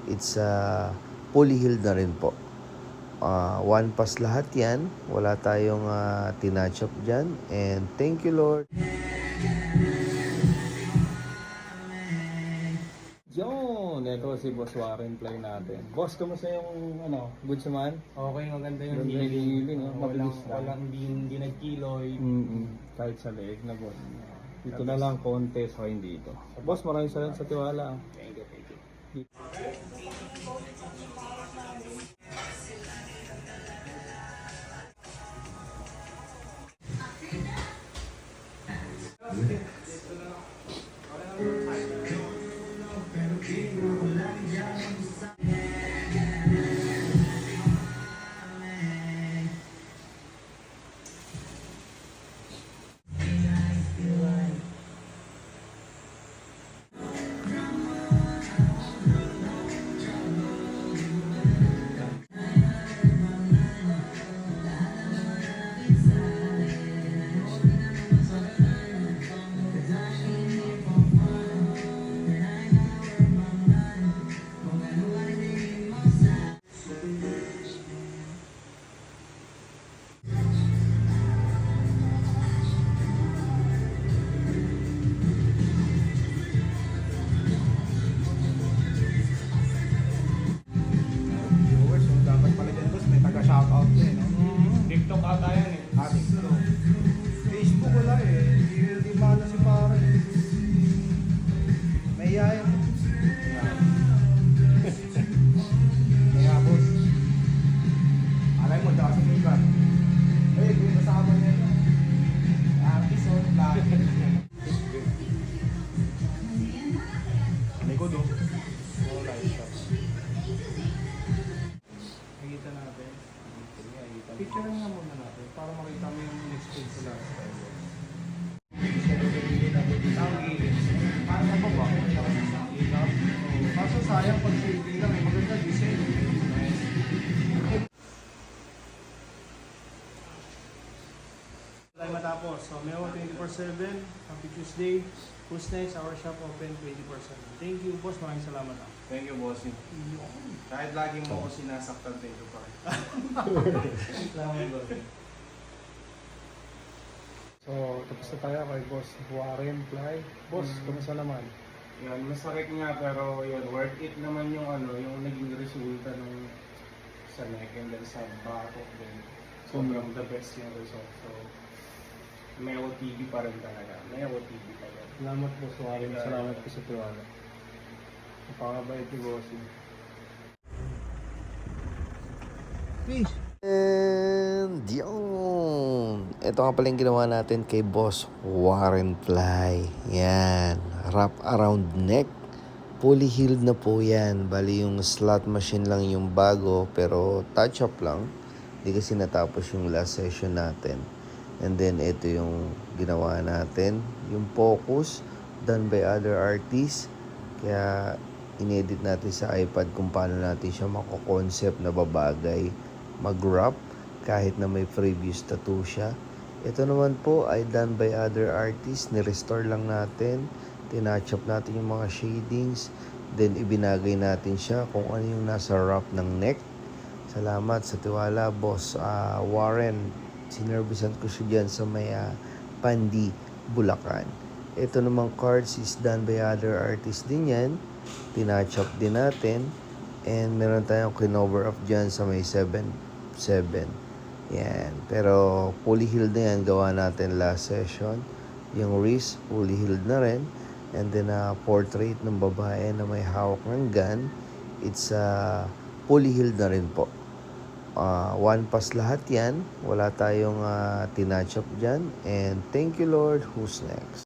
It's fully healed na rin po. One pass lahat yan. Wala tayong tinatch up dyan. And thank you, Lord. Yun! Ito si Boss Warren Play natin. Boss, kamusta yung goods naman? Okay, maganda yung Ganda yung healing, oh. Walang, Mabilis lang. walang hindi nagkiloy. Kahit sa leeg na boss. Dito na lang konti sa hindi ito. Boss, maraming salamat sa tiwala. Thank you, thank you. Viewers, so dapat pala dyan boss, may taga-shoutout na no? TikTok ata yan eh. TikTok. Facebook wala eh, hindi ba na si pare. May yaya mo. Kaya boss, alay mo, daka sa mikat. Eh, kung kasama niya no? Artist o, lahat. Likod o. No light shots. Nakikita natin. Picture nga muna natin para makita mo yung next page sa last time. Ang gilid. Parang nababa. Kaso sayang pag shading lang, may maganda design. Tayo matapos. So, Meo 24/7. Happy Tuesday. Who's next? Our shop open 24/7. Thank you, boss. Maraming salamat. Thank you, bossing. Kahit lagi mo ako sinasaktan, thank you pa rin. Salamat, boss. So, tapos na tayo kay Boss Warren Fly. Boss, kumusta naman? Yan, masakit nga pero yun, worth it naman yung yung naging resulta ng sa neck and then sa batok din. Sobrang the best yung result. So, Meo TV pa rin talaga. Meo TV pa rin. Salamat, Boss Warren. Salamat po sa tiwala. Napakabait ni Bossing. Fish! And yun. Ito nga pala yung ginawa natin kay Boss Warren Fly. Yan. Wrap around neck. Fully healed na po yan. Bali yung slot machine lang yung bago. Pero touch up lang. Hindi kasi natapos yung last session natin. And then ito yung ginawa natin. Yung focus done by other artists. Kaya inedit natin sa iPad kung paano natin siya mako-concept na babagay mag-wrap kahit na may previous tattoo siya. Ito naman po ay done by other artists. Ni-restore lang natin. Tinatch up natin yung mga shadings. Then ibinagay natin siya kung ano yung nasa wrap ng neck. Salamat sa tiwala, Boss Warren. Sinervisan ko siya dyan sa may Pandi, Bulacan. Ito namang cards is done by other artists din yan. Tinatch up din natin. And meron tayong kinover up dyan sa may 7. Yan. Pero fully healed na yan. Gawa natin last session. Yung wrist, fully healed na rin. And then portrait ng babae na may hawak ng gun. It's fully healed na rin po. One pass lahat yan. Wala tayong tinatch up dyan. And thank you, Lord. Who's next?